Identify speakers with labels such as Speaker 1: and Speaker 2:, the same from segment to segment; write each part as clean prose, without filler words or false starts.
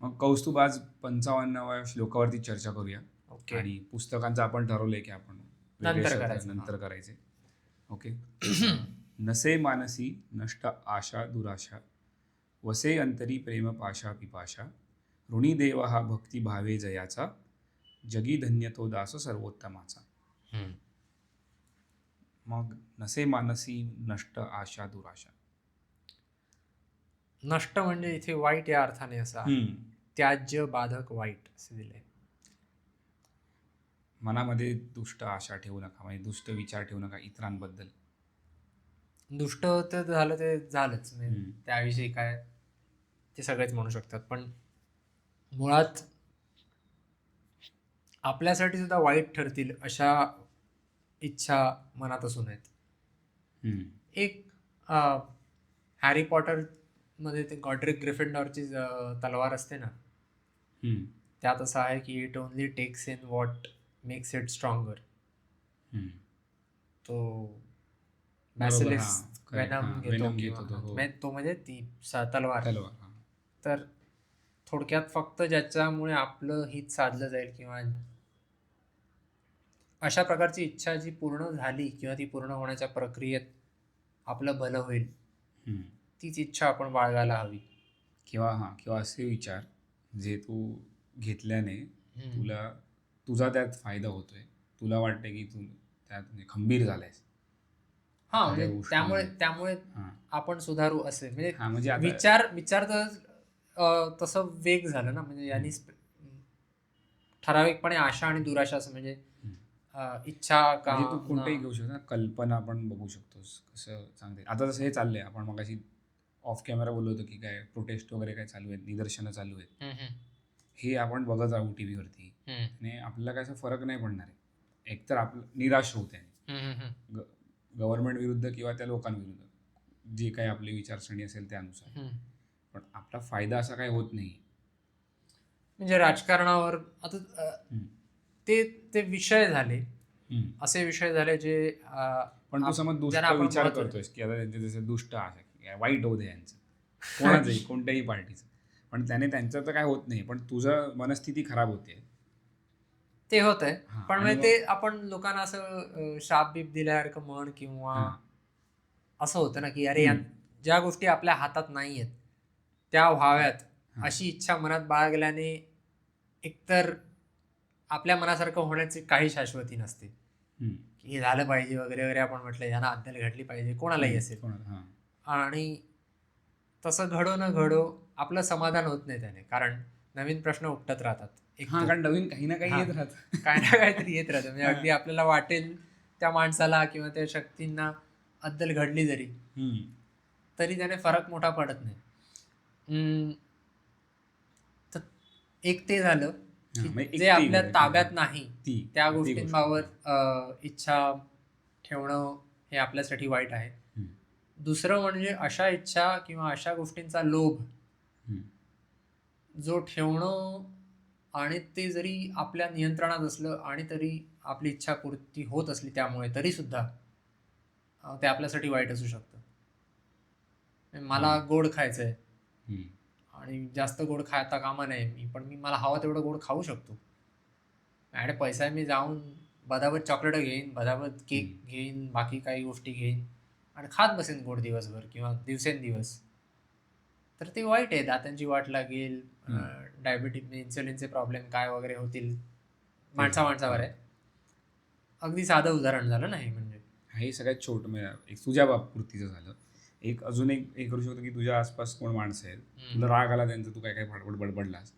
Speaker 1: मग कौस्तुभ आज 55व्या श्लोकावरती चर्चा करूया.
Speaker 2: ओके.
Speaker 1: आणि पुस्तकांचं आपण ठरवलंय की आपण वेगळे
Speaker 2: नंतर
Speaker 1: सत्र
Speaker 2: करायचं.
Speaker 1: नंतर करायचे. ओके. नसे मानसी नष्ट आशा दुराशा, वसे अंतरी प्रेम पाशा पिपाशा, ऋणी देव हा भक्ती भावे जयाचा, जगी धन्य तो दास सर्वोत्तमाचा. मग नसे मानसी नष्ट आशा दुराशा.
Speaker 2: नष्ट म्हणजे इथे वाईट या अर्थाने असा आहे. त्याज्य बाधक वाईट असे दिले.
Speaker 1: मनामध्ये दुष्ट आशा ठेवू नका, म्हणजे दुष्ट विचार ठेवू नका इतरांबद्दल.
Speaker 2: दुष्ट तर झालं ते झालंच, म्हणजे त्याविषयी काय ते सगळेच म्हणू शकतात, पण मुळात आपल्यासाठी सुद्धा वाईट ठरतील अशा इच्छा मनात असू नयेत. एक हॅरी पॉटर मध्ये ते गॉड्रिक ग्रिफिंडॉरची तलवार असते ना, त्यात असं आहे की it only takes in what makes it stronger. तो बॅसिलिस्क वेनम घेतो किंवा तो म्हणजे ती तलवार. तर थोडक्यात फक्त ज्याच्यामुळे आपलं हित साधलं जाईल किंवा अशा प्रकारची इच्छा जी पूर्ण झाली किंवा ती पूर्ण होण्याच्या प्रक्रियेत आपलं भलं होईल, तीच इच्छा आपण बाळगायला हवी.
Speaker 1: किंवा असे विचार जे तू घेतल्याने तुझा त्यात फायदा होतोय, तुला वाटतंय की तू त्यात खंबीर झालायस.
Speaker 2: म्हणजे त्यामुळे आपण सुधारू असे म्हणजे विचार तर तसं वेग झालं ना, म्हणजे यांनी ठराविकपणे आशा आणि दुराशा असं म्हणजे इच्छा का
Speaker 1: तू कोणतेही घेऊ शकतो ना, कल्पना आपण बघू शकतोस कसं सांगते. आता जसं हे चाललंय, आपण मगाशी ऑफ कॅमेरा बोललो होतो की काय प्रोटेस्ट वगैरे काय चालू आहेत, निदर्शनं चालू आहेत, हे आपण बघत राहू टी व्हीवरती आणि आपल्याला काय असा फरक नाही पडणार आहे. एकतर आपलं निराश होते गव्हर्नमेंट विरुद्ध किंवा त्या लोकांविरुद्ध जे काही आपली विचारसरणी असेल त्यानुसार, पण आपला फायदा असा काही होत नाही.
Speaker 2: म्हणजे राजकारणावर आता ते विषय झाले, असे विषय झाले जे
Speaker 1: पण तू समज दुष्ट विचार करतोयस की आता जसे दुष्ट आहे, वाईट होऊ दे यांचं, कोणाचंही कोणत्याही पार्टीचं, पण त्याने त्यांचं तर काय होत नाही, पण तुझं मनस्थिती खराब होते.
Speaker 2: ते होत आहे, पण मग ते आपण लोकांना असं शाप बीप दिल्यासारखं म्हण किंवा असं होतं ना की अरे ज्या गोष्टी आपल्या हातात नाही आहेत त्या व्हाव्यात अशी इच्छा मनात बाळगल्याने एकतर आपल्या मनासारखं होण्याची काही शाश्वती नसते की हे झालं पाहिजे वगैरे वगैरे. आपण म्हटलं यांना अद्दल घडली पाहिजे, कोणालाही असेल, आणि तसं घडो न घडो आपलं समाधान होत नाही त्याने, कारण नवीन प्रश्न उपटत राहतात.
Speaker 1: कारण नवीन काही ना काही येत राहतं,
Speaker 2: काही ना काहीतरी येत राहतं. म्हणजे अगदी आपल्याला वाटेल त्या माणसाला किंवा त्या शक्तींना अद्दल घडली जरी तरी त्याने फरक मोठा पडत नाही. तर एक ते झालं जे आपल्या ताब्यात नाही त्या गोष्टींबाबत इच्छा ठेवणं हे आपल्यासाठी वाईट आहे. दुसरं म्हणजे अशा इच्छा किंवा अशा गोष्टींचा लोभ जो ठेवणं आणि ते जरी आपल्या नियंत्रणात असलं आणि तरी आपली इच्छा पूर्ती होत असली त्यामुळे तरी सुद्धा ते आपल्यासाठी वाईट असू शकतं. मला गोड खायचं आहे आणि जास्त गोड खाता कामा नये पण मला हवा तेवढं गोड खाऊ शकतो. माझ्याकडे पैसा आहे, मी जाऊन बदाबद चॉकलेट घेईन, बदाबद केक घेईन, बाकी काही गोष्टी घेईन आणि खात बसेन गोड दिवसभर किंवा दिवसेंदिवस. तर ते वाईट आहे. दातांची वाट लागेल, डायबिटीज, इन्सुलिनचे प्रॉब्लेम काय वगैरे होतील, माणसावर आहे. अगदी साधं उदाहरण झालं ना हे. म्हणजे
Speaker 1: हे सगळ्यात छोटं एक तुझ्या बाबतीचं झालं. एक अजून एक करू शकतो की तुझ्या आसपास कोण माणसं आहेत, तुला राग आला त्यांचं, तू काय काय बडबडलास,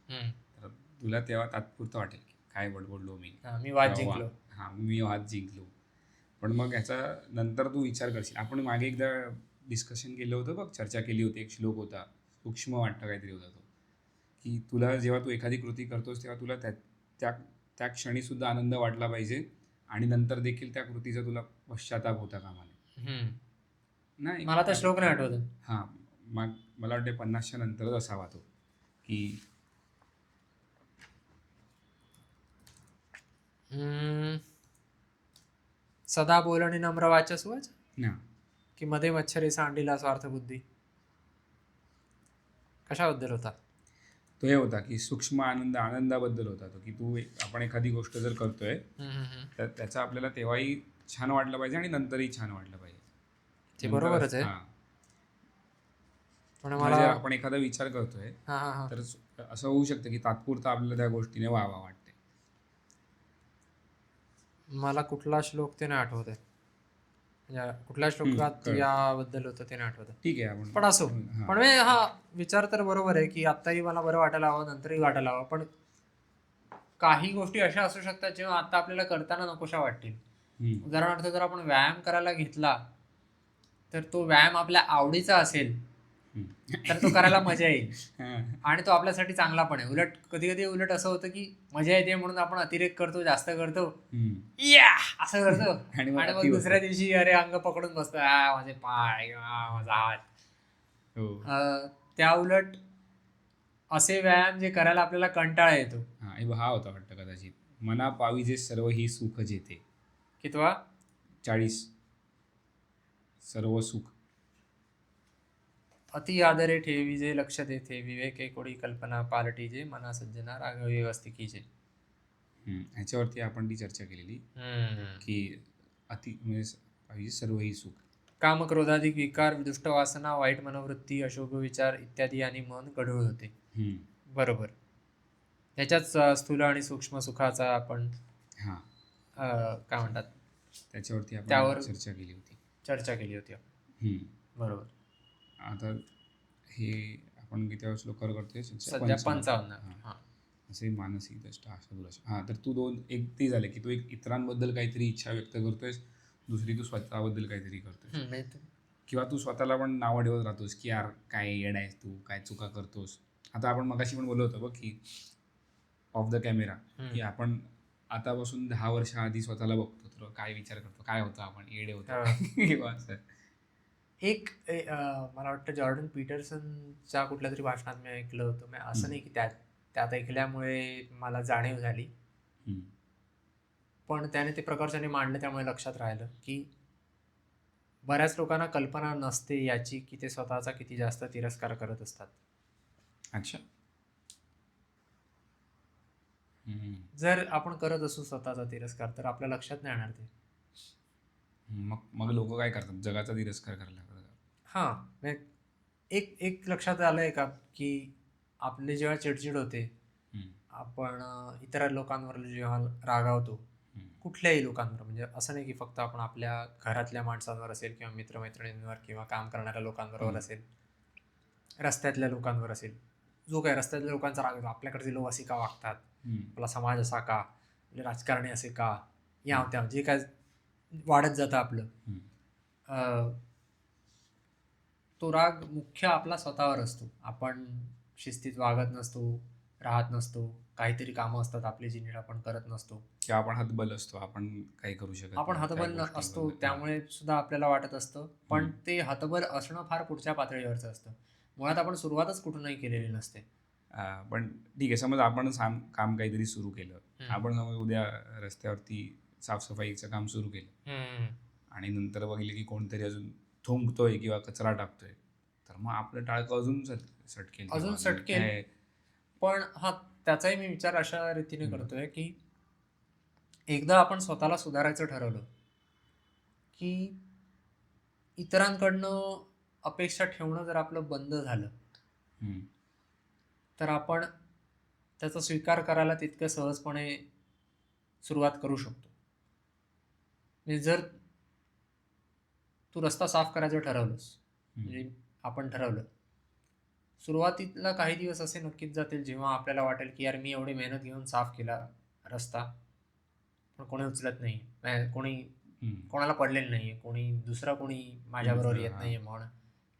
Speaker 1: तर तुला तेव्हा तात्पुरतं वाटेल की काय बडबडलो मी वाद जिंकलो. पण मग ह्याचा नंतर तू विचार करशील. आपण मागे एकदा डिस्कशन केलं होतं बघ, चर्चा केली होती, एक श्लोक होता, सूक्ष्म वाटतं काहीतरी होता तो, की तुला जेव्हा तू एखादी कृती करतोस तेव्हा तुला त्या क्षणी सुद्धा आनंद वाटला पाहिजे आणि नंतर देखील त्या कृतीचा तुला पश्चाताप होता कामा नये. नाही,
Speaker 2: मला तर श्लोक नाही आठवत.
Speaker 1: मग मला वाटते 50च्या नंतरच असावा तो, की
Speaker 2: सदा बोलणी नम्र वाचस्वच की मध्ये मच्छरी सांडीला स्वार्थ बुद्धी. कशाबद्दल होता?
Speaker 1: तो हे होता की सूक्ष्म आनंदाबद्दल होता तो, की आपण एखादी गोष्ट जर करतोय तर त्याचा आपल्याला तेव्हाही छान वाटलं पाहिजे आणि नंतरही छान वाटलं पाहिजे.
Speaker 2: ते बरोबरच आहे. पण मला
Speaker 1: आपण एखादा विचार करतोय तर असं होऊ शकतं की तात्पुरतं आपल्याला त्या गोष्टीने वाहवा वाटते.
Speaker 2: मला कुठला श्लोक ते नाही आठवत आहे, म्हणजे कुठल्या श्लोकात याबद्दल होतं ते नाही आठवत.
Speaker 1: ठीक आहे, आपण
Speaker 2: पण असो. पण हा विचार तर बरोबर आहे की आत्ताही मला बरं वाटायला हवं, नंतरही वाटायला हवं. पण काही गोष्टी अशा असू शकतात जेव्हा आता आपल्याला करताना नकोशा वाटतील. उदाहरणार्थ जर आपण व्यायाम करायला घेतला तर तो व्यायाम आपल्या आवडीचा असेल तर तो करायला मजा येईल आणि तो आपल्यासाठी चांगला पण आहे. उलट कधी कधी उलट असं होतं की मजा येते म्हणून आपण अतिरेक करतो, जास्त करतो, या असं करतो आणि मग दुसऱ्या दिवशी अरे अंग पकडून बसतो, माझे पाय, माझा हात. त्या उलट असे व्यायाम जे करायला आपल्याला कंटाळा येतो.
Speaker 1: हा होता वाटतं कदाचित, मना पाविजे सर्व ही सुख जेते.
Speaker 2: कितवा?
Speaker 1: 40. सर्व सुख
Speaker 2: अति आदरे ठेवीजे लक्ष देते, विवेके कोडी कल्पना पालटीजे, मना सज्जना राघव व्यवस्थिकीजे.
Speaker 1: ह्याच्यावरती आपण ती चर्चा केलेली की म्हणजे सर्व ही सुख.
Speaker 2: काम, क्रोधाधिक विकार, दुष्ट वासना, वाईट मनोवृत्ती, अशुभ विचार इत्यादी आणि मन गढूळ होते. बरोबर. त्याच्याच स्थूल आणि सूक्ष्म सुखाचा आपण काय म्हणतात
Speaker 1: त्याच्यावरती आपण चर्चा केली होती.
Speaker 2: बरोबर.
Speaker 1: आता हे आपण किती श्लोकार करतोय
Speaker 2: सध्या 55.
Speaker 1: असे मानसिक दृष्टा अशा दुराशा. तर तू एक ती झाले की तू एक इतरांबद्दल काहीतरी इच्छा व्यक्त करतोयस, दुसरी तू स्वतःबद्दल काहीतरी करतोय, किंवा तू स्वतःला पण नावं ठेवत राहतोस की यार काय येडा आहेस तू, काय चुका करतोस. आता आपण मगाशी पण बोललो होतो बघ की ऑफ द कॅमेरा, की आपण आतापासून 10 वर्ष आधी स्वतःला बघतो तर काय विचार करतो, काय होतं आपण येडे होतो किंवा असं.
Speaker 2: एक मला वाटतं जॉर्डन पीटरसनच्या कुठल्या तरी भाषणात मी ऐकलं होतं. मी असं नाही की त्यात ऐकल्यामुळे मला जाणीव झाली, पण त्याने ते प्रकर्षाने मांडलं त्यामुळे लक्षात राहिलं की बऱ्याच लोकांना कल्पना नसते याची की ते स्वतःचा किती जास्त तिरस्कार करत असतात.
Speaker 1: अच्छा.
Speaker 2: जर आपण करत असू स्वतःचा तिरस्कार तर आपल्या लक्षात नाही येणार ते.
Speaker 1: मग लोक काय करतात, जगाचा तिरस्कार करायला.
Speaker 2: एक लक्षात आलंय का की आपले जेव्हा चिडचिड होते, आपण इतर लोकांवर जेव्हा रागावतो, कुठल्याही लोकांवर, म्हणजे असं नाही की फक्त आपण आपल्या घरातल्या माणसांवर असेल किंवा मित्रमैत्रिणींवर किंवा काम करणाऱ्या लोकांबरोबर असेल, रस्त्यातल्या लोकांवर असेल, जो काय रस्त्यातल्या लोकांचा राग येतो, आपल्याकडचे लोक असे का वागतात, आपला समाज असा का, राजकारणी असे का, या त्या जे काय वाढत जातं आपलं, तो राग मुख्य आपला स्वतःवर असतो. आपण शिस्तीत वागत नसतो, राहत नसतो, काहीतरी कामं असतात आपली जी नीट आपण करत नसतो,
Speaker 1: किंवा आपण हतबल असतो, आपण काही करू शकत,
Speaker 2: आपण हतबल असतो, त्यामुळे सुद्धा आपल्याला वाटत असतं. पण ते हतबल असणं फार पुढच्या पातळीवरचं असतं. मुळात आपण सुरुवातच कुठूनही केलेली नसते.
Speaker 1: पण ठीक आहे, समज आपण काम काहीतरी सुरू केलं, आपण समज उद्या रस्त्यावरती साफसफाईचं काम सुरू केलं आणि नंतर बघितलं की कोणतरी अजून थुंकतोय किंवा कचरा टाकतोय, तर मग आपलं टाळकं अजून सटकेल.
Speaker 2: पण त्याचाही मी विचार अशा रीतीने करतोय की एकदा आपण स्वतःला सुधारायचं ठरवलं की इतरांकडनं अपेक्षा ठेवणं जर आपलं बंद झालं तर आपण त्याचा स्वीकार करायला तितकं सहजपणे सुरुवात करू शकतो. म्हणजे जर तू रस्ता साफ करायचं ठरवलंस, म्हणजे आपण ठरवलं, सुरुवातीला काही दिवस असे नक्कीच जातील जेव्हा आपल्याला वाटेल की यार मी एवढी मेहनत घेऊन साफ केला रस्ता, पण कोणी उचलत नाही, कोणाला पडलेलं नाहीये, कोणी माझ्याबरोबर येत नाहीये, म्हणून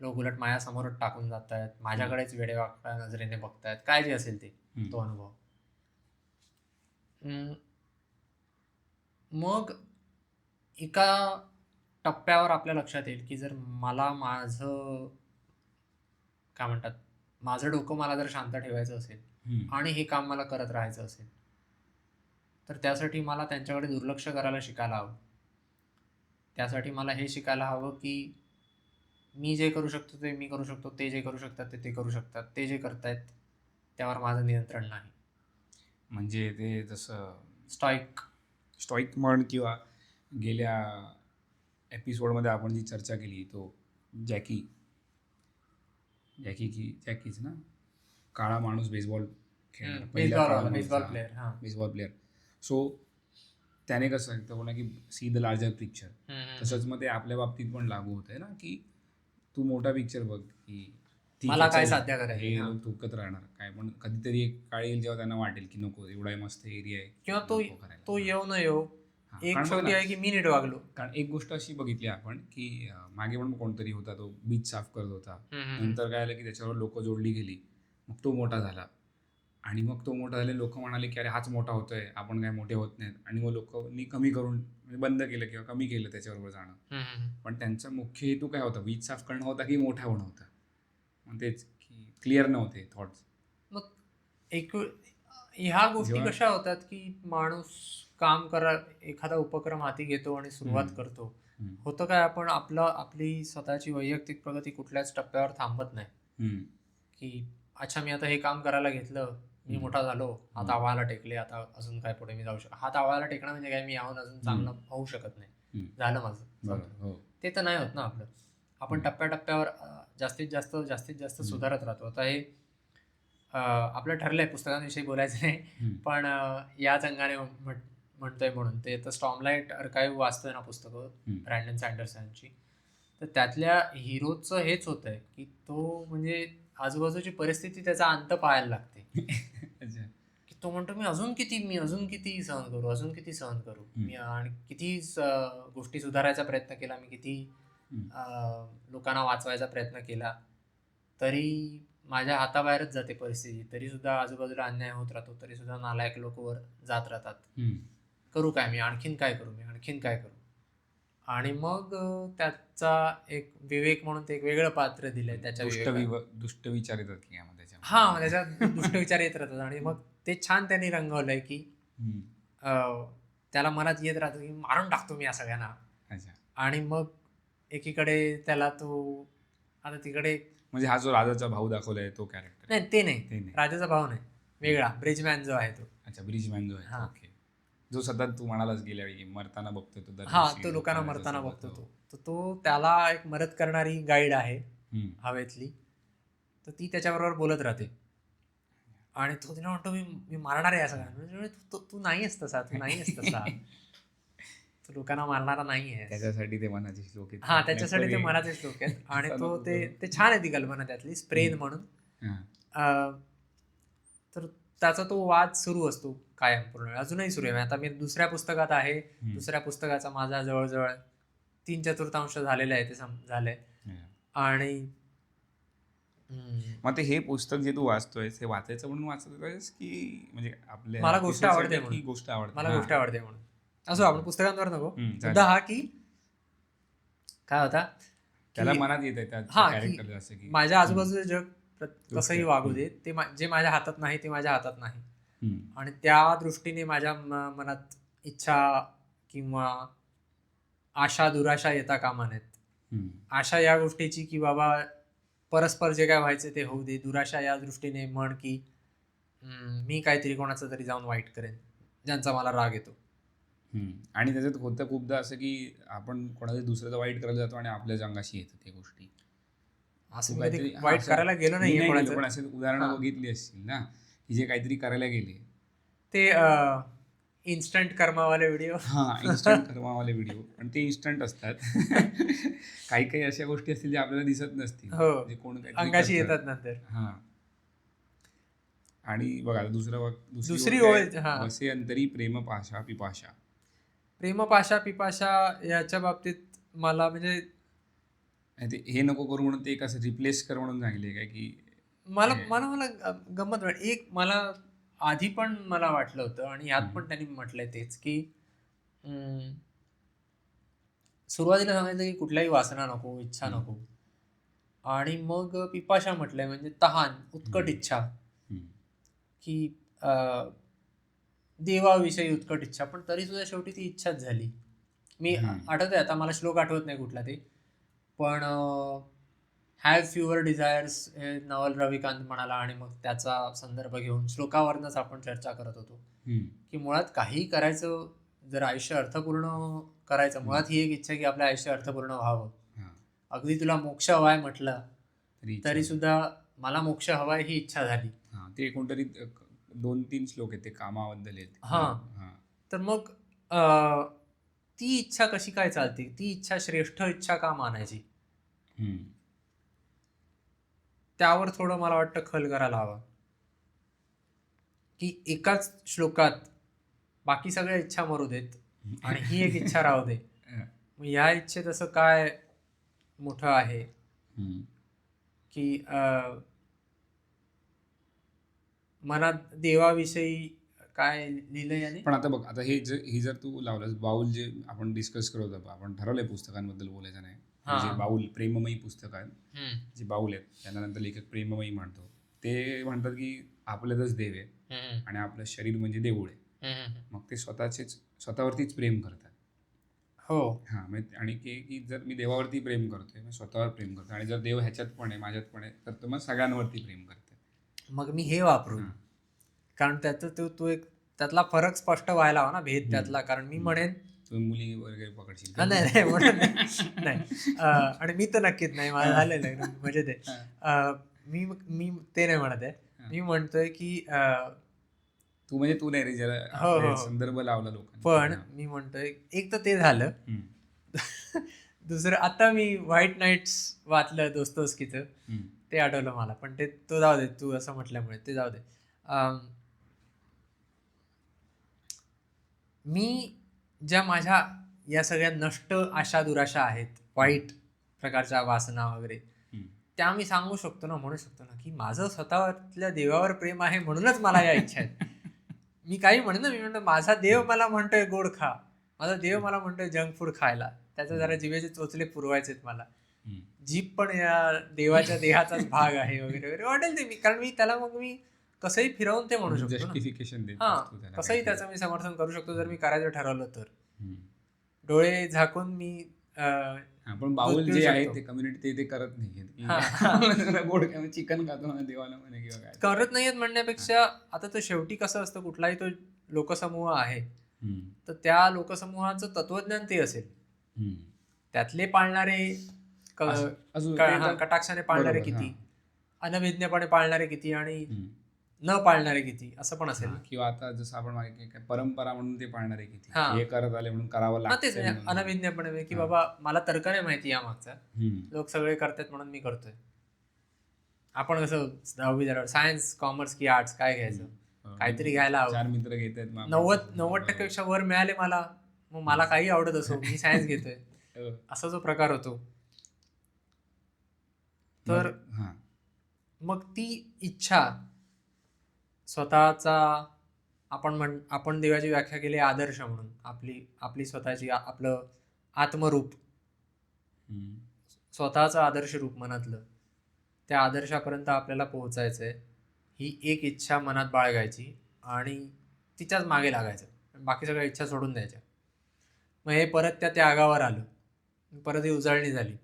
Speaker 2: लोक उलट माझ्यासमोरच टाकून जात आहेत, माझ्याकडेच वेडेवाकड्या नजरेने बघतायत, काय जे असेल ते, तो अनुभव. मग एका टप्प्यावर आपल्या लक्षात येईल की जर मला माझं डोकं मला जर शांत ठेवायचं असेल आणि हे काम मला करत राहायचं असेल तर त्यासाठी मला त्यांच्याकडे दुर्लक्ष करायला शिकायला हवं. त्यासाठी मला हे शिकायला हवं की मी जे करू शकतो ते मी करू शकतो, ते जे करू शकतात ते करू शकतात, ते जे करतायत त्यावर माझं नियंत्रण नाही.
Speaker 1: म्हणजे ते जसं
Speaker 2: स्टॉईक
Speaker 1: म्हण किंवा गेल्या एपिसोडमध्ये आपण जी चर्चा केली तो जॅकीच ना, काळा माणूस बेसबॉल खेळणार, पहिला काळा
Speaker 2: बेसबॉल
Speaker 1: माणूस,
Speaker 2: प्लेअर.
Speaker 1: Baseball player. सो त्याने कसं सांगतं बोला की सी द लार्जर पिक्चर. तसंच मग ते आपल्या बाबतीत पण लागू होतंय ना, की तू मोठा पिक्चर बघ, की ठीक
Speaker 2: मला
Speaker 1: आहे,
Speaker 2: काय
Speaker 1: चल,
Speaker 2: साध्य करायचं,
Speaker 1: हे
Speaker 2: हां.
Speaker 1: लोक थुकत राहणार काय, पण कधीतरी एक काळ येईल जेव्हा त्यांना वाटेल की नको, एवढा मस्त एरिया आहे
Speaker 2: किंवा
Speaker 1: नको करायला.
Speaker 2: तो येऊ न येऊ,
Speaker 1: हां,
Speaker 2: एक
Speaker 1: कारण बघ
Speaker 2: शेवटी
Speaker 1: ना,
Speaker 2: आहे की मी नीट वागलो.
Speaker 1: कारण एक गोष्ट अशी बघितली आपण की मागे पण कोणतरी होता, तो बीच साफ करत होता. नंतर काय आलं की त्याच्यावर लोक जोडली गेली, मग तो मोठा झाला, आणि मग तो मोठा झाले, लोक म्हणाले की अरे हाच मोठा होतोय, आपण काय मोठे होत नाहीत, आणि मग लोकांनी कमी करून म्हणजे बंद केलं किंवा कमी केलं त्याच्याबरोबर जाणं. पण त्यांचा मुख्य हेतू काय होता, बीच साफ करणं होता की मोठा होणं होता. मग तेच की क्लिअर नव्हते थॉट्स.
Speaker 2: मग ह्या गोष्टी कशा होतात की माणूस एखादा उपक्रम हाती घेतो आणि सुरुवात करतो. होतं काय, आपण आपली स्वतःची वैयक्तिक प्रगती कुठल्याच टप्प्यावर थांबत नाही. की अच्छा मी आता हे काम करायला घेतलं, मी मोठा झालो, हात आवाला टेकले, आता अजून काय पुढे मी जाऊ शकतो. हात आवाला टेकणं म्हणजे काय, मी याहून अजून चांगलं होऊ शकत नाही, झालं माझं. ते तर नाही होत ना आपलं. आपण टप्प्याटप्प्यावर जास्तीत जास्त सुधारत राहतो. आता हे आपलं ठरलंय पुस्तकांविषयी बोलायचं नाही, पण याच अंगाने म्हणतोय म्हणून ते तर स्टॉर्मलाइट आर्काइव्ह वाचतोय ना पुस्तकं, ब्रँडन सँडरसनची. तर त्यातल्या हिरोचं हेच होतंय की तो म्हणजे आजूबाजूची परिस्थिती त्याचा अंत पाहायला लागते. की तो म्हणतो मी अजून किती सहन करू, मी आणि किती गोष्टी सुधारायचा प्रयत्न केला, मी किती लोकांना वाचवायचा प्रयत्न केला, तरी माझ्या हाताबाहेरच जाते परिस्थिती, तरी सुद्धा आजूबाजूला अन्याय होत राहतो, तरी सुद्धा नालायक लोक वर जात राहतात. करू काय मी, आणखीन काय करू. आणि मग त्याचा एक विवेक म्हणून ते एक वेगळं पात्र दिलंय त्याच्या
Speaker 1: दुष्ट विचार येतात की
Speaker 2: त्याच्यात दुष्ट विचार येत राहतात. आणि मग ते छान त्यांनी रंगवलंय की त्याला मनात येत राहतं की मारून टाकतो मी या सगळ्यांना. आणि मग एकीकडे त्याला तो आता तिकडे
Speaker 1: म्हणजे हा जो राजाचा भाऊ दाखवलाय तो कॅरेक्टर
Speaker 2: नाही, ते नाही, राजाचा भाऊ नाही, वेगळा ब्रिजमॅन जो आहे तो.
Speaker 1: अच्छा, ब्रिजमॅन जो आहे, ओके. जो सतत तू म्हणालास गेल्या वेळी मरताना बघतोय तो,
Speaker 2: तो लोकांना मरताना बघतो. तो त्याला एक मदत करणारी गाईड आहे हवेतली, तर ती त्याच्याबरोबर बोलत राहते आणि तो तिला म्हणतो मी मारणार आहे या सगळ्यांना. तू नाही आहेस तसा, तो लोकांना मारणारा नाही आहे.
Speaker 1: त्याच्यासाठी ते मनाचे श्लोक आहेत.
Speaker 2: त्याच्यासाठी ते मनाचे श्लोक आहेत. आणि तो ते छान आहे ती कल्पना त्यातली, स्प्रेन म्हणून. तर त्याचा तो वाद सुरू असतो कायम, पूर्ण अजूनही सुरू आहे. आता मी दुसऱ्या पुस्तकात आहे, दुसऱ्या पुस्तकाचा माझा जवळजवळ 3/4 झालेला आहे, ते झालंय. आणि
Speaker 1: मग ते हे पुस्तक जे तू वाचतोय हे वाचायचं म्हणून वाचतोयस की म्हणजे आपल्या
Speaker 2: मला गोष्ट आवडते
Speaker 1: म्हणून?
Speaker 2: मला गोष्ट आवडते म्हणून. असो, आपण पुस्तकांवर नको. मुद्दा हा की काय होता,
Speaker 1: त्याला मनात येत आहे असं की
Speaker 2: माझ्या आजूबाजूचं जग कसंही वागू दे, ते जे माझ्या हातात नाही ते माझ्या हातात नाही. आणि त्या दृष्टीने माझ्या मनात इच्छा किंवा आशा दुराशा येता कामा नयेत. आशा या गोष्टीची की बाबा परस्पर जे काय व्हायचं ते होऊ दे, दुराशा या दृष्टीने म्हण की मी काहीतरी कोणाचं तरी जाऊन वाईट करेन, ज्यांचा मला राग येतो.
Speaker 1: आणि त्याच्यात होतं खूपदा असं की आपण कोणाचं दुसऱ्याचं वाईट करायला जातो आणि आपल्याच अंगाशी येतं ते गोष्टी.
Speaker 2: असं वाईट करायला गेलो नाही,
Speaker 1: पण असे उदाहरणं बघितली असतील ना की जे काहीतरी करायला गेले,
Speaker 2: ते इन्स्टंट कर्मावाले व्हिडिओ.
Speaker 1: इन्स्टंट कर्मावाले व्हिडिओ, पण ते इन्स्टंट असतात. काही अशा गोष्टी असतील ज्या आपल्याला दिसत नसतील,
Speaker 2: अंगाशी येतात नंतर.
Speaker 1: आणि बघा दुसरी वसे अंतरी प्रेम पाशा
Speaker 2: पिपाशा याच्या बाबतीत मला म्हणजे
Speaker 1: हे नको करू म्हणून ते कसं रिप्लेस कर म्हणून सांगितले काय की
Speaker 2: मला गंमत वाटली. एक मला आधी पण मला वाटलं होतं आणि ह्यात पण त्यांनी म्हटलंय तेच की सुरुवातीला सांगायचं की कुठल्याही वासना नको, इच्छा नको, आणि मग पिपाशा म्हटलंय म्हणजे तहान, उत्कट इच्छा, की देवाविषयी उत्कट इच्छा. पण तरी सुद्धा शेवटी ती इच्छाच झाली. मी आठवतंय, आता मला श्लोक आठवत नाही कुठला ते, पण हॅव फ्युअर डिझायर्स हे नवल रविकांत म्हणाला, आणि मग त्याचा संदर्भ घेऊन श्लोकावरनच आपण चर्चा करत होतो की मुळात काहीही करायचं, जर आयुष्य अर्थपूर्ण करायचं, मुळात ही एक इच्छा की आपलं आयुष्य अर्थपूर्ण व्हावं. अगदी तुला मोक्ष हवाय म्हटलं तरी सुद्धा मला मोक्ष हवाय ही इच्छा झाली.
Speaker 1: ते कोणतरी 2-3 श्लोक आहेत ते कामाबद्दल आहेत.
Speaker 2: तर मग ती इच्छा कशी काय चालते, ती इच्छा श्रेष्ठ इच्छा का मानायची, त्यावर थोडं मला वाटतं खल करायला हवा. की एकाच श्लोकात बाकी सगळ्या इच्छा मरू देत आणि ही एक इच्छा राहू दे, मग ह्या इच्छेत असं काय मोठं आहे की मनात देवाविषयी काय लिहिलंय याने.
Speaker 1: पण आता बघ, आता हे जर तू लावलंस बाऊल, जे आपण डिस्कस करत होतो, आपण ठरवलंय पुस्तकांबद्दल बोलायचं नाही. जे बाऊल प्रेममयी पुस्तक आहेत, जे बाऊल आहेत त्यांना नंतर लेखक प्रेममयी म्हणतो, ते म्हणतात की आपल्यातच देव आहे आणि आपलं शरीर म्हणजे देऊळ आहे. मग ते स्वतःवरतीच प्रेम करतात.
Speaker 2: हो.
Speaker 1: आणि की जर मी देवावरती प्रेम करतोय, मी स्वतःवर प्रेम करतो, आणि जर देव ह्याच्यात पण आहे, माझ्यात पण आहे, तर तो मग सगळ्यांवरती प्रेम करते.
Speaker 2: मग मी हे वापरू, कारण त्याचं तो एक त्यातला फरक स्पष्ट व्हायला हवा ना, भेद त्यातला. कारण मी म्हणेन
Speaker 1: तुम्ही मुली वगैरे पकडशील.
Speaker 2: नाही, आणि मी तर नक्कीच नाही, माझं झालेलं आहे म्हणजे ते मी ते नाही म्हणत आहे. मी म्हणतोय की
Speaker 1: तू म्हणजे तू नाही रे, ज्याला संदर्भ लावला लोकांनी.
Speaker 2: पण मी म्हणतोय एक तर ते झालं. दुसरं, आता मी व्हाईट नाईट्स वाचलं दोस्तोस्कीचं, ते आठवलं मला, पण ते तो जाऊ दे, तू असं म्हटल्यामुळे ते जाऊ दे. मी ज्या माझ्या या सगळ्या नष्ट आशा दुराशा आहेत, वाईट प्रकारच्या वासना वगैरे, त्या मी सांगू शकतो ना, म्हणू शकतो ना की माझं स्वतःतल्या देवावर प्रेम आहे म्हणूनच मला या इच्छा आहेत. मी काही म्हणेन ना, मी म्हणतो माझा देव मला म्हणतोय गोड खा, माझा देव मला म्हणतोय जंक फूड खायला, त्याचा जरा जिभेचे चोचले पुरवायचे मला, जीभ पण या देवाच्या देहाचाच भाग आहे वगैरे वगैरे वाटेल ते मी, कारण मी त्याला मग मी कसंही फिरवून ते म्हणू शकतो,
Speaker 1: जस्टिफिकेशन
Speaker 2: कसंही त्याचं मी समर्थन करू शकतो जर मी करायचं ठरवलं तर. डोळे झाकून मी
Speaker 1: पण बाऊल जे आहे ते कम्युनिटी ते करत नाहीये. गोड चिकन खातो देवाला म्हणे किंवा काय
Speaker 2: करत नाहीयेत म्हणण्यापेक्षा, आता तो शेवटी कसं असतं, कुठलाही तो लोकसमूह आहे तर त्या लोकसमूहाचं तत्वज्ञान ते असेल, त्यातले पाळणारे कटाक्षाने पाळणारे किती, अनभिज्ञपणे पाळणारे किती, आणि न पाळणारे किती, असं पण असेल.
Speaker 1: किंवा आता जसं आपण परंपरा म्हणून ते पाळणारे किती, हे करत आले म्हणून करावं लागतं
Speaker 2: अनभिज्ञपणे, की बाबा मला तर्क नाही माहिती या मागचा, लोक सगळे करतात म्हणून मी करतोय. आपण कसं 10वी सायन्स, कॉमर्स की आर्ट्स काय घ्यायचं, काहीतरी घ्यायला हवं.
Speaker 1: 4 मित्र घेत आहेत,
Speaker 2: 90% वर मिळाले मला, मग मला काही आवडत असो, मी सायन्स घेतोय, असा जो प्रकार होतो. तर मग ती इच्छा स्वतःचा, आपण देवाची व्याख्या केली आदर्श म्हणून, आपली स्वतःची, आपलं आत्मरूप, स्वतःचं आदर्श रूप मनातलं, त्या आदर्शापर्यंत आपल्याला पोहोचायचंय. ही एक इच्छा मनात बाळगायची आणि तिच्याच मागे लागायचं, बाकी सगळ्या इच्छा सोडून द्यायच्या. मग हे परत त्या त्यागावर आलं, परत ही उजळणी झाली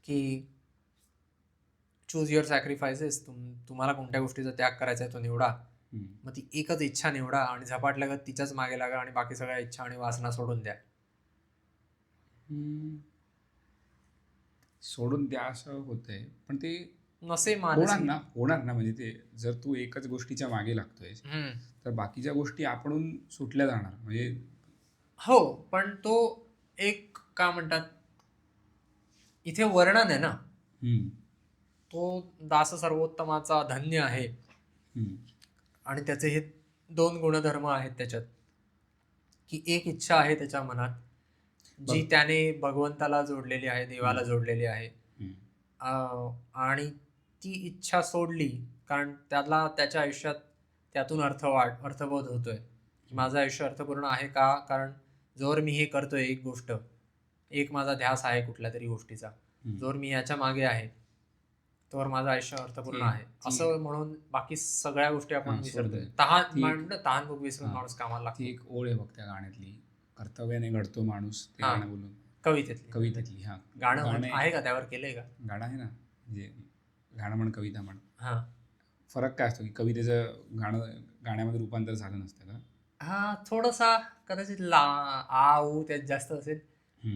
Speaker 2: की चूज युअर सॅक्रिफायसेस, तुम्हाला कोणत्या गोष्टीचा त्याग करायचा आहे तो निवडा. मग ती एकच इच्छा निवडा आणि झपाटल्यागत तिच्याच मागे लागा आणि बाकी सगळ्या इच्छा आणि वासना सोडून द्या.
Speaker 1: सोडून द्या असं होतंय, पण ते
Speaker 2: नसे
Speaker 1: होणार ना. म्हणजे ते जर तू एकच गोष्टीच्या मागे लागतोय तर बाकीच्या गोष्टी आपण सुटल्या जाणार. म्हणजे
Speaker 2: हो, पण तो एक का म्हणतात, इथे वर्णन आहे ना, तो दास सर्वोत्तमाचा धन्य आहे आणि त्याचे हे 2 गुणधर्म आहेत त्याच्यात, की एक इच्छा आहे त्याच्या मनात जी त्याने भगवंताला जोडलेली आहे, देवाला जोडलेली आहे, आणि ती इच्छा सोडली कारण त्याला त्याच्या आयुष्यात त्यातून अर्थबोध होतोय की माझं आयुष्य अर्थपूर्ण आहे का, कारण जोर मी हे करतोय एक गोष्ट, एक माझा ध्यास आहे कुठल्या तरी गोष्टीचा, जोर मी याच्या मागे आहे तोवर माझं आयुष्य अर्थपूर्ण आहे, असं म्हणून बाकी सगळ्या गोष्टी आपण विसरतोय. तहान भूक विसरून माणूस कामाला लागतो.
Speaker 1: ती एक ओळ आहे बघ त्या गाण्यातली, कर्तव्याने घडतो माणूस, ते गाणं बोलून
Speaker 2: कवितेतली.
Speaker 1: हां.
Speaker 2: गाणं आहे का, त्यावर केलंय का?
Speaker 1: गाणं आहे ना, म्हणजे गाणं म्हण कविता म्हण.
Speaker 2: हां
Speaker 1: फरक काय असतो की कवितेचं गाण्यामध्ये रूपांतर झालं नसतं का?
Speaker 2: हां, थोडासा कदाचित आ ऊ त्यात जास्त असेल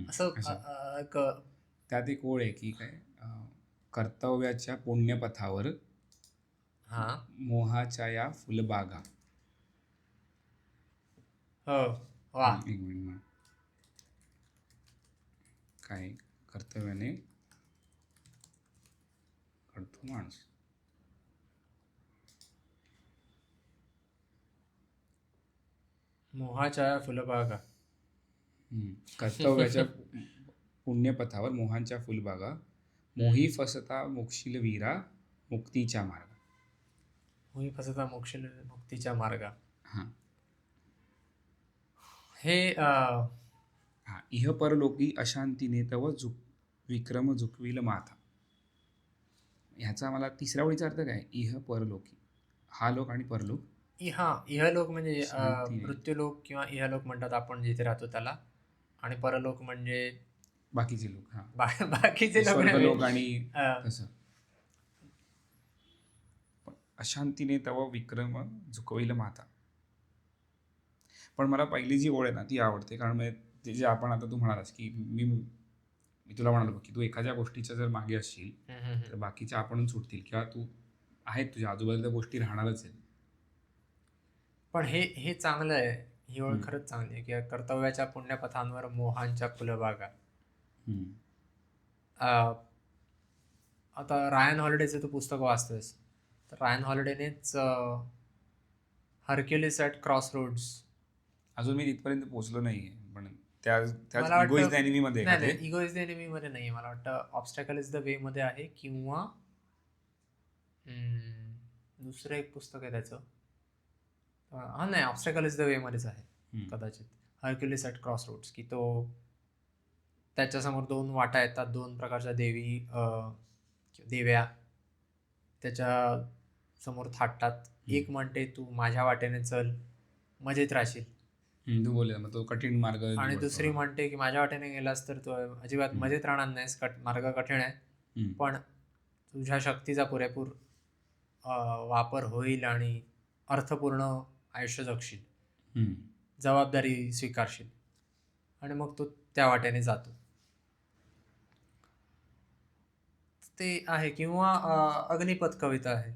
Speaker 2: असं.
Speaker 1: असं त्यात एक ओळ आहे की काय, कर्तव्याच्या पुण्यपथावर
Speaker 2: हां
Speaker 1: मोहाच्या या फुलबागा.
Speaker 2: हो वा.
Speaker 1: एक मिनिट मग काय, कर्तव्याने करतो माणूस.
Speaker 2: मोहाच्या फुलबागा.
Speaker 1: कर्तव्याच्या पुण्यपथावर मोहांच्या फुलबागा, मोही फसता मोक्षील वीरा, मुक्तीच्या मार्ग.
Speaker 2: मोही फसता मुक्तीच्या मार्गा.
Speaker 1: हां
Speaker 2: हे
Speaker 1: हां. इह परलोकी अशांतीने तव विक्रम झुकविल माथा. ह्याचा मला तिसऱ्या ओळीचा अर्थ काय, इह परलोकी, हा लोक आणि परलोक.
Speaker 2: इहलोक म्हणजे
Speaker 1: शांतीने.
Speaker 2: मृत्यूलोक किंवा इहलोक म्हणतात आपण जिथे राहतो त्याला, आणि परलोक म्हणजे
Speaker 1: बाकीचे लोक. हां,
Speaker 2: बाकीचे लोक
Speaker 1: स्वर्गलोक आणि
Speaker 2: अं,
Speaker 1: तसं. पण अशांतीने तव विक्रम झुकविल माथा. पण मला पहिली जी ओळ आहे ना ती आवडते, कारण म्हणजे ते जे आपण आता तू म्हणालास की मी तुला म्हणालो की तू एखाद्या गोष्टीच्या जर मागे असशील तर बाकीच्या आपणच सुटतील, किंवा तू आहेत तुझ्या आजूबाजूला गोष्टी राहणारच आहेत.
Speaker 2: पण हे चांगलं आहे. ही ओळ खरंच चांगली आहे की कर्तव्याच्या पुण्यपथांवर मोहांच्या फुलबागा. अं, आता रायन हॉलिडेचं तू पुस्तक वाचतोयस, तर रायन हॉलिडेनेच हरक्युलिस ॲट क्रॉस रोड्स.
Speaker 1: अजून मी तिथपर्यंत पोहोचलो नाहीये, पण त्याच
Speaker 2: मला
Speaker 1: इगो इज द
Speaker 2: वाटतं
Speaker 1: एनिमी मध्ये आहे का
Speaker 2: नाही,
Speaker 1: ते?
Speaker 2: इगो इज द एनिमी मध्ये नाही, मला वाटतं ऑब्स्टॅकल इज द वे मध्ये आहे, किंवा दुसरं एक पुस्तक आहे त्याचं. हा नाही, ऑब्स्टॅकल इज द वे मध्येच आहे कदाचित. हरक्युलिस ॲट क्रॉस रोड्स, की तो त्याच्यासमोर दोन वाटा येतात, दोन प्रकारच्या देव्या त्याच्या समोर थाटतात. एक म्हणते तू माझ्या वाटेने चल, मजेत राहशील,
Speaker 1: तू बोलला मग तो कठीण मार्ग
Speaker 2: आणि
Speaker 1: निवडतो.
Speaker 2: दुसरी म्हणते की माझ्या वाटेने गेलास तर तो अजिबात मजेत राहणार नाहीस, मार्ग कठीण आहे, पण तुझ्या शक्तीचा पुरेपूर वापर होईल आणि अर्थपूर्ण आयुष्य जगशील, जबाबदारी स्वीकारशील, आणि मग तो त्या वाटेने जातो. ते आहे. किंवा अग्निपथ कविता आहे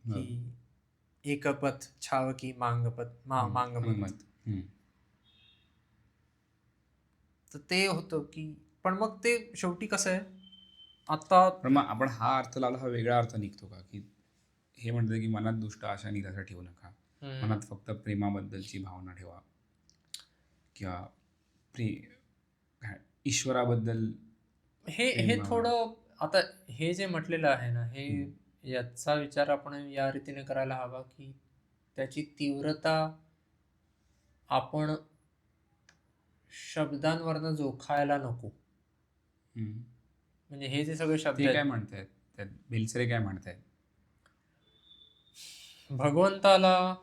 Speaker 2: की एकपथ छाव की मांगमत. तर ते होतं की, पण मग ते शेवटी कसं आहे आता.
Speaker 1: पण मग आपण हा अर्थ लावला, हा वेगळा अर्थ निघतो का, की हे म्हणतं की मनात दुष्ट आशा निराशा ठेवू नका, मनात फक्त प्रेमाबद्दलची भावना ठेवा, किंवा ईश्वराबद्दल
Speaker 2: हे थोडं, आता हे जे म्हटलेलं आहे ना, हे याचा विचार आपण या रीतीने करायला हवा की त्याची तीव्रता आपण शब्दांवरनं जोखायला नको. म्हणजे हे जे सगळे शब्द
Speaker 1: ते काय
Speaker 2: आहेत,
Speaker 1: म्हणतायत त्यात, बेलसरे काय म्हणतायत,
Speaker 2: भगवंताला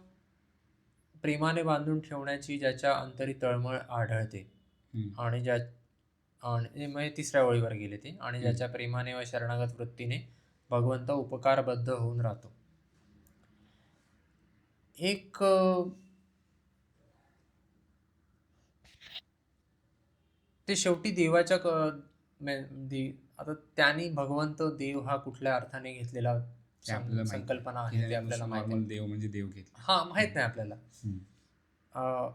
Speaker 2: प्रेमाने बांधून ठेवण्याची ज्याच्या अंतरी तळमळ आढळते, आणि मग तिसऱ्या ओळीवर गेले ते, आणि ज्याच्या प्रेमाने व शरणागत वृत्तीने भगवंत उपकारबद्ध होऊन राहतो. एक ते शेवटी देवाच्या आता त्यांनी भगवंत देव हा कुठल्या अर्थाने घेतलेला संकल्पना आहे ते आपल्याला माहित
Speaker 1: नॉर्मल देव म्हणजे देव घेतला,
Speaker 2: हा माहित नाही आपल्याला.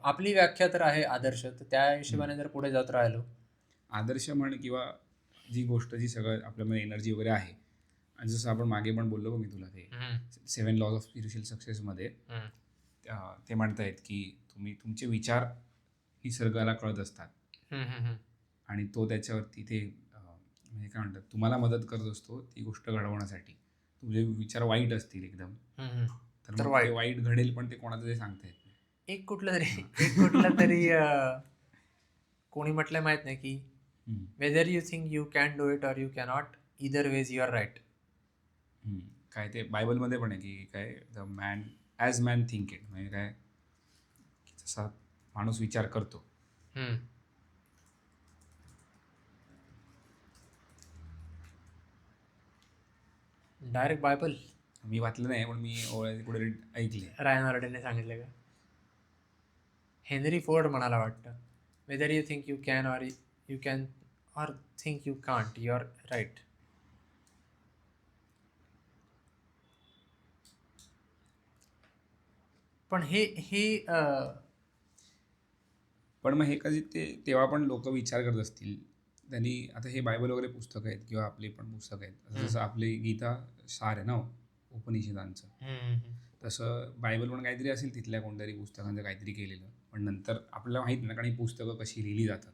Speaker 2: आपली व्याख्या तर आहे आदर्श, तर त्या हिशोबाने जर पुढे जात राहिलो,
Speaker 1: आदर्श म्हण किंवा जी गोष्ट जी सगळं आपल्यामध्ये एनर्जी वगैरे आहे, आणि जसं आपण मागे पण बोललो बघ मी तुला, ते 7 लॉज ऑफ स्पिरिच्युअल सक्सेसमध्ये ते म्हणतायत की तुमचे विचार निसर्गाला कळत असतात, आणि तो त्याच्यावरती ते म्हणजे काय म्हणतात, तुम्हाला मदत करत असतो ती गोष्ट घडवण्यासाठी. तुझे विचार वाईट असतील एकदम, तर मग ते वाईट घडेल, पण ते कोणाचं ते सांगता येत नाही.
Speaker 2: एक कुठलं तरी कोणी म्हटलंय माहित नाही की whether you think you can do it or you cannot, either ways you are right.
Speaker 1: काय ते बायबलमध्ये पण आहे की काय, the man as man think it, म्हणजे काय, जसा माणूस विचार करतो
Speaker 2: डायरेक्ट बायबल.
Speaker 1: मी वाचलं नाही, पण मी कुठे ऐकले.
Speaker 2: रायन हॉलिडेने सांगितलं का? हेनरी फोर्ड म्हणाला वाटतं, whether you think you can or you can or think you can't, you are right. पण हे हे
Speaker 1: पण मग हे कधी तेव्हा पण लोक विचार करत असतील त्यांनी. आता हे बायबल वगैरे पुस्तकं आहेत किंवा आपली पण पुस्तकं आहेत, आता जसं आपली गीता सार आहे ना उपनिषदांचं, तसं बायबल पण काहीतरी असेल तिथल्या कोणत्याही पुस्तकांचं काहीतरी केलेलं. पण नंतर आपल्याला माहीत नाही, कारण ही पुस्तकं कशी लिहिली जातात.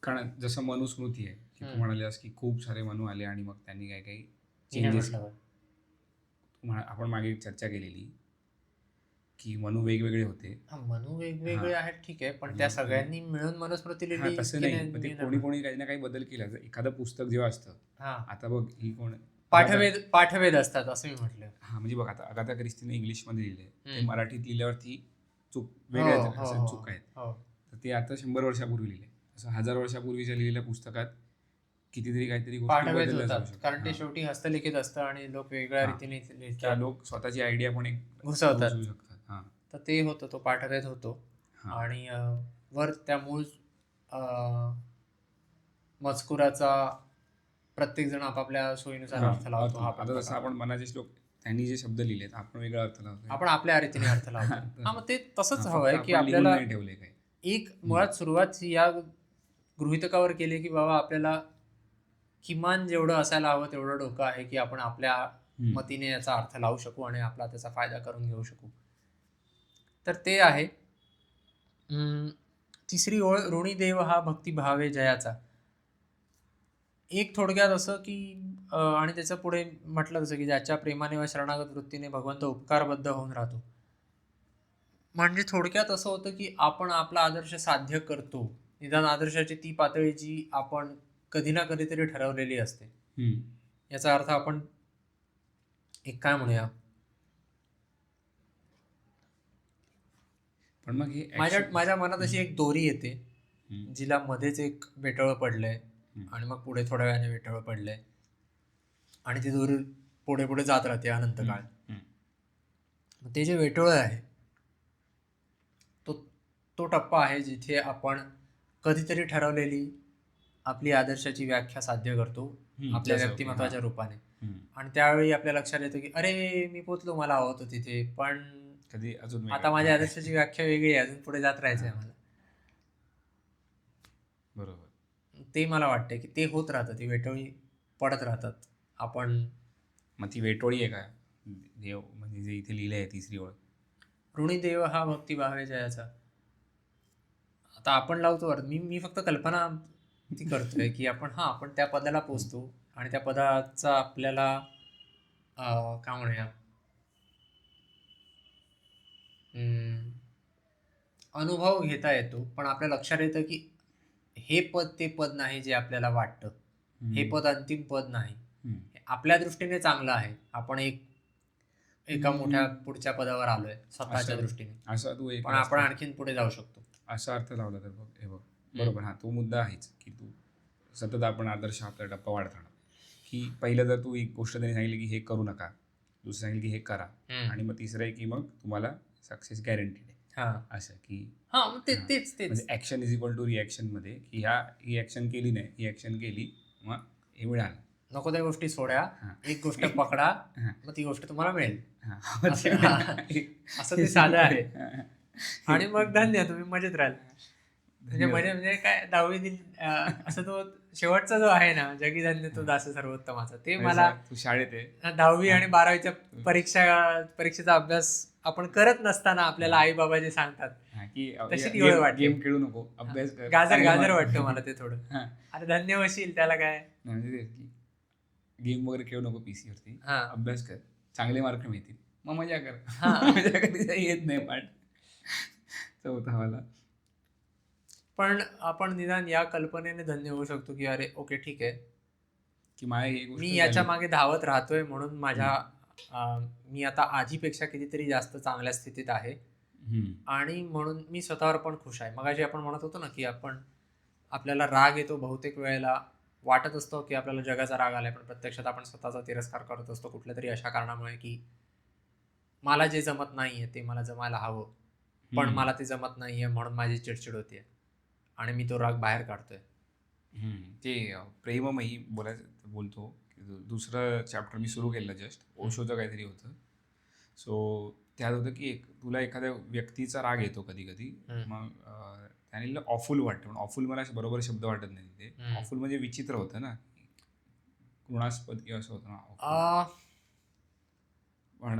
Speaker 1: कारण जसं मनुस्मृती आहे की तू म्हणालीस की खूप सारे मनु आले आणि मग त्यांनी काही काही चेंजेस. आपण मागे चर्चा केलेली की मनु वेगवेगळे होते.
Speaker 2: मनु वेगवेगळे आहेत, ठीक आहे, पण त्या सगळ्यांनी मिळून मनुस्मृती लिहिली
Speaker 1: तसं
Speaker 2: की
Speaker 1: नाही, पण ते कोणी कोणी काही ना काही बदल केला. जर एखादं पुस्तक जेव्हा असतं, आता बघ ही कोण
Speaker 2: पाठवेद असतात असं मी म्हटलं.
Speaker 1: म्हणजे बघ, आता अगाथा ख्रिस्तीने इंग्लिशमध्ये लिहिले, ते मराठीत लिहिल्यावरती चूक वेगळ्या चूक आहेत. तर ते आता 100 वर्षापूर्वी लिहिले. तसं 1000 वर्षापूर्वीच्या लिहिलेल्या पुस्तकात कितीतरी काहीतरी गोष्टी
Speaker 2: पाठवेद
Speaker 1: बदलल्या जाऊ
Speaker 2: होतात,
Speaker 1: शकतात.
Speaker 2: कारण ते शेवटी हस्तलिखित असतं आणि लोक वेगळ्या रीतीने
Speaker 1: त्या लोक स्वतःची आयडिया पण
Speaker 2: घुसवतात.
Speaker 1: घुसवू शकतात.
Speaker 2: तर ते होतं, तो पाठवेद होतो. आणि वर त्या मूळ मजकुराचा प्रत्येक जण आपापल्या सोयीनुसार अर्थ लावतो.
Speaker 1: आता जसं आपण मनाचे श्लोक त्यांनी जे शब्द लिहिलेत, आपण वेगळा अर्थ लावतो,
Speaker 2: आपण आपल्या रीतीने अर्थ लावतो. मग ते तसंच हवंय की आपल्याला
Speaker 1: ठेवले काय
Speaker 2: एक मुळात सुरुवात या गृहितकावर केली की बाबा आपल्याला किमान जेवढं असायला हवं तेवढं डोकं आहे की आपण आपल्या मतीने याचा अर्थ लावू शकू आणि आपला त्याचा फायदा करून घेऊ शकू. तर ते आहे. तिसरी ओळ, ऋणी देव हा भक्तिभावे जयाचा. एक थोडक्यात असं की आणि त्याचं पुढे म्हटलं जसं की ज्याच्या प्रेमाने व शरणागत वृत्तीने भगवंत उपकारबद्ध होऊन राहतो. म्हणजे थोडक्यात असं होतं की आपण आपला आदर्श साध्य करतो, निदान आदर्शाची ती पातळी जी आपण कधी ना कधीतरी ठरवलेली असते. याचा अर्थ आपण एक काय म्हणूया,
Speaker 1: पण मग
Speaker 2: माझ्या मनात अशी एक दोरी येते जिला मध्येच एक वेटळ पडलंय आणि मग पुढे थोड्या वेळाने वेटळ पडलंय आणि ती दोरी पुढे पुढे जात राहते अनंत काळ. ते जे वेटळ आहे तो टप्पा आहे जिथे आपण कधीतरी ठरवलेली आपली आदर्शाची व्याख्या साध्य करतो आपल्या व्यक्तिमत्वाच्या रूपाने. आणि त्यावेळी आपल्या लक्षात येतं की अरे मी पोचलो, मला हवं होतं तिथे, पण
Speaker 1: कधी अजून
Speaker 2: आता माझ्या आदर्शाची व्याख्या वेगळी आहे, अजून पुढे जात राहायचंय मला.
Speaker 1: बरोबर.
Speaker 2: ते मला वाटतं की ते होत राहतं, ती वेटोळी पडत राहतात. आपण
Speaker 1: मग ती वेटोळी आहे का देव, म्हणजे जे इथे लिहिलं आहे तिसरी ओळ,
Speaker 2: ऋणी देव हा भक्तिभावे जयाचा. आता आपण लावतो अर्थ, मी फक्त कल्पना ती करतोय की आपण त्या पदाला पोचतो आणि त्या पदाचा आपल्याला काय म्हणूया अनुभव घेता येतो. पण आपल्या लक्षात येतं की हे पद ते पद नाही जे आपल्याला वाटतं, हे पद अंतिम पद नाही, आपल्या दृष्टीने चांगलं आहे, आपण एका मोठ्या पुढच्या पदावर आलोय स्वतःच्या दृष्टीने,
Speaker 1: असा तू
Speaker 2: पण आपण आणखीन पुढे जाऊ शकतो
Speaker 1: असा अर्थ लावला तर बघ. हे बघ बरोबर. तो मुद्दा आहेच की तू सतत आपण आदर्श आपला टप्पा वाढत राहणार. की पहिलं जर तू एक गोष्ट त्यांनी सांगितली की हे करू नका, दुसरं सांगितलं की हे करा, आणि मग तिसरं आहे की मग तुम्हाला सक्सेस गॅरंटीड आहे. असं की म्हणजे action is equal to reaction मध्ये, की ही ऍक्शन केली नाही, ही ऍक्शन केली, मग हे मिळालं.
Speaker 2: नको त्या गोष्टी सोड्या, एक गोष्ट पकडा, मग ती गोष्ट तुम्हाला मिळेल. असं ते साधं आहे. आणि मग धन्य, तुम्ही मजेत राहाल. म्हणजे काय 10वी दिली असं तो शेवटचा जो आहे ना, जगी धन्य तो दास सर्वोत्तमाचा, ते मला
Speaker 1: तू शाळेत आहे
Speaker 2: 10वी आणि 12वीच्या परीक्षेचा अभ्यास आपण करत नसताना आपल्याला आई बाबा जे सांगतात तशी ती वेळ वाटते.
Speaker 1: गेम खेळू नको, अभ्यास कर,
Speaker 2: गाजर वाटतं मला ते थोडं. अरे धन्य होशील त्याला काय,
Speaker 1: गेम वगैरे खेळू नको पीसी वरती, अभ्यास कर, चांगले मार्क मिळतील, मग मजा कर. मजा कधी येत नाही पाठ चौथा वाला.
Speaker 2: पण आपण निदान या कल्पनेने धन्य होऊ शकतो की अरे ओके ठीक आहे
Speaker 1: की
Speaker 2: मी याच्या मागे धावत राहतोय म्हणून मी आता आधीपेक्षा कितीतरी जास्त चांगल्या स्थितीत आहे आणि म्हणून मी स्वतःवर पण खुश आहे. मगाशी आपण म्हणत होतो ना की आपल्याला राग येतो बहुतेक वेळेला वाटत असतो की आपल्याला जगाचा राग आलाय, पण प्रत्यक्षात आपण स्वतःचा तिरस्कार करत असतो कुठल्या तरी अशा कारणामुळे की मला जे जमत नाहीये ते मला जमायला हवं, पण मला ते जमत नाहीये म्हणून माझी चिडचिड होतीये आणि मी तो राग बाहेर काढतोय.
Speaker 1: ते प्रेममयी बोलतो की दुसरं चॅप्टर मी सुरू केलं जस्ट, ओशोचं काहीतरी होतं. सो त्यात होतं की तुला एखाद्या व्यक्तीचा राग येतो कधी कधी, मग त्याने ऑफुल वाटतं, पण ऑफुल मला बरोबर शब्द वाटत नाही तिथे. ऑफुल म्हणजे विचित्र होतं ना, घृणास्पद किंवा असं होतं ना. पण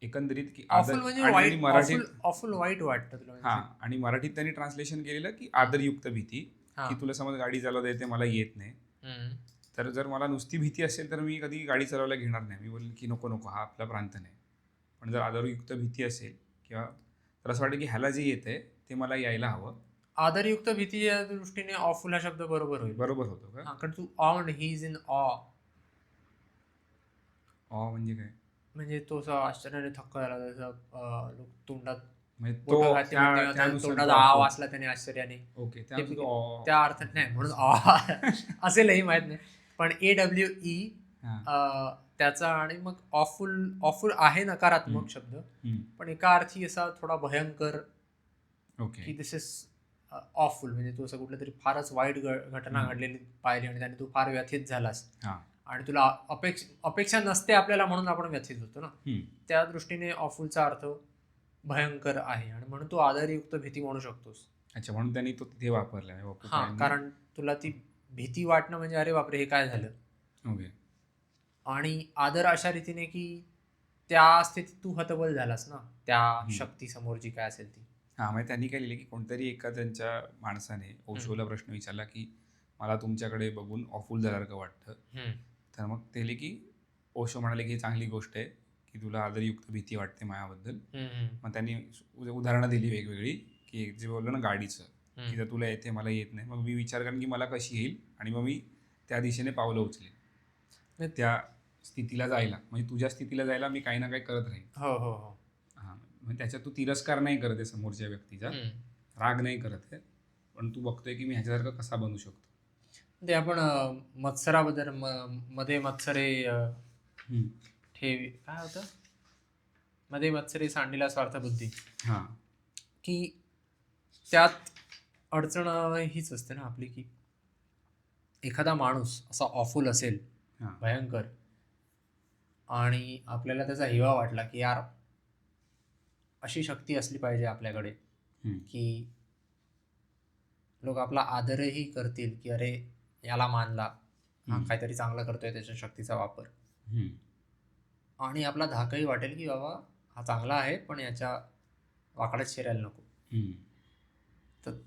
Speaker 1: एकंदरीत की
Speaker 2: ऑफुल म्हणजे
Speaker 1: आणि
Speaker 2: वाईट,
Speaker 1: मराठीत
Speaker 2: ऑफुल वाईट वाटतं तुला म्हणजे?
Speaker 1: हां, आणि मराठीत त्यांनी ट्रान्सलेशन केलेलं की आदरयुक्त भीती, की तुला समज गाडी चालवता येते, मला येत नाही, तर जर मला नुसती भीती असेल तर मी कधी गाडी चालवायला घेणार नाही. मी बोलेन की नको नको, हा आपला प्रांत नाही. पण जर आदरयुक्त भीती असेल किंवा तर असं वाटतं की ह्याला जे येतंय ते मला यायला हवं.
Speaker 2: आदरयुक्त भीतीच्या दृष्टीने ऑफुल हा शब्द बरोबर होईल.
Speaker 1: बरोबर होतो का?
Speaker 2: कारण तू ऑन, ही इज इन ऑ
Speaker 1: म्हणजे काय?
Speaker 2: म्हणजे तो असा आश्चर्याने थक्क झाला, जसं तोंडात
Speaker 1: म्हणजे
Speaker 2: बोटं
Speaker 1: तो
Speaker 2: घातली म्हणते किंवा
Speaker 1: त्यानुसार
Speaker 2: तोंडात
Speaker 1: तो
Speaker 2: आ
Speaker 1: awful.
Speaker 2: वाचला त्याने आश्चर्याने.
Speaker 1: ओके,
Speaker 2: त्या अर्थात नाही म्हणून ऑ असेलही माहित नाही, पण AWE त्याचा. आणि मग ऑफुल आहे नकारात्मक शब्द, पण एका अर्थी असा थोडा भयंकर, की दिस इज ऑफुल म्हणजे तू असं कुठलं तरी फारच वाईट घटना घडलेली पाहिली आणि त्याने तू फार व्यथित झालास आणि तुला अपेक्षा नसते आपल्याला म्हणून आपण व्यथित होतो ना, त्या दृष्टीने ऑफुलचा अर्थ भयंकर आहे आणि म्हणून तू आदरयुक्त भीती म्हणू शकतोस.
Speaker 1: अच्छा, म्हणून त्यांनी तो तिथे वापरला.
Speaker 2: हा, कारण तुला ती भीती वाटणं म्हणजे अरे बापरे हे काय झालं.
Speaker 1: ओके.
Speaker 2: आणि आदर अशा रीतीने की त्या स्थितीत तू हतबल झालास ना त्या शक्ती समोर जी काय असेल ती.
Speaker 1: हां, म्हणजे त्यांनी काय लिहिलं की कोणतरी एका त्यांच्या माणसाने ओशोला प्रश्न विचारला की मला तुमच्याकडे बघून ऑफुल झाल्यासारखं वाटतं. तर मग ते लिहिले की ओशो म्हणाले की ही चांगली गोष्ट आहे की तुला आदरयुक्त भीती वाटते माझ्याबद्दल. मग त्यांनी उदाहरणं दिली वेगवेगळी, की जे बोललो ना गाडीचं, की जर तुला येते मला येत नाही, मग मी विचार करेन की मला कशी येईल आणि मग मी त्या दिशेने पावलं उचलेन त्या स्थितीला जायला. म्हणजे तुझ्या स्थितीला जायला मी काही ना काही करत राहीन.
Speaker 2: हो हो हो.
Speaker 1: हां, म्हणजे त्याच्यात तू तिरस्कार नाही करत आहे समोरच्या व्यक्तीचा, राग नाही करत आहे, पण तू बघतोय की मी ह्याच्यासारखं कसा बनू शकतो.
Speaker 2: ते आपण मत्सराबद्दल मध्ये मत्सरे ठेवी काय होतं, मध्ये मत्सरे सांडीला स्वार्थ बुद्धी.
Speaker 1: हां,
Speaker 2: की त्यात अडचण हीच असते ना आपली, की एखादा माणूस असा ऑफुल असेल भयंकर आणि आपल्याला त्याचा हेवा वाटला की यार अशी शक्ती असली पाहिजे आपल्याकडे की लोक आपला आदरही करतील, की अरे याला मानला, हा काहीतरी चांगलं करतोय, त्याच्या शक्तीचा वापर. आणि आपला धाकही वाटेल की बाबा हा चांगला आहे पण याच्या वाकड्यात शिरायला नको. तर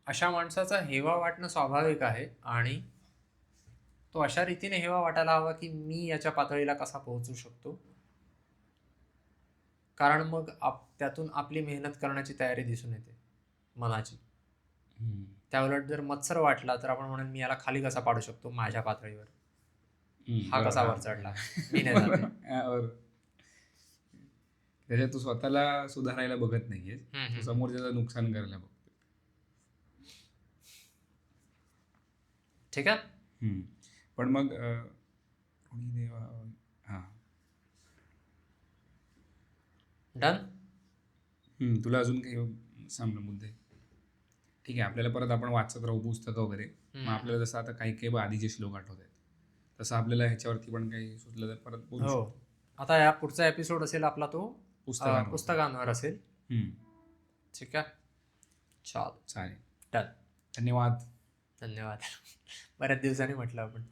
Speaker 2: अशा माणसाचा हेवा वाटणं स्वाभाविक आहे आणि तो अशा रीतीने हेवा वाटायला हवा की मी याच्या पातळीला कसा पोहोचू शकतो, कारण मग त्यातून आपली मेहनत करण्याची तयारी दिसून येते मनाची. त्याउलट जर मत्सर वाटला तर आपण म्हणून मी याला खाली कसा पाडू शकतो माझ्या पातळीवर, हा कसा वर चढला मी नाही जाते.
Speaker 1: त्याच्यात तू स्वतःला सुधारायला बघत नाहीये, तू समोरच्याचं नुकसान करायला बघतो.
Speaker 2: ठीक आहे.
Speaker 1: पण मग
Speaker 2: डन.
Speaker 1: तुला अजून काही सांग मुद्दे? ठीक आहे, आपल्याला परत आपण वाचत राहू पुस्तकं वगैरे. मग आपल्याला जसं आता काही काही आधीचे श्लोक आठवत आहेत, तसं आपल्याला ह्याच्यावरती पण काही सुचलं तर परत बोलू.
Speaker 2: हो, आता या पुढचा एपिसोड असेल आपला तो पुस्तकांवर असेल. ठीक आहे,
Speaker 1: चालेल.
Speaker 2: डन.
Speaker 1: धन्यवाद.
Speaker 2: बऱ्याच दिवसांनी म्हटलं आपण.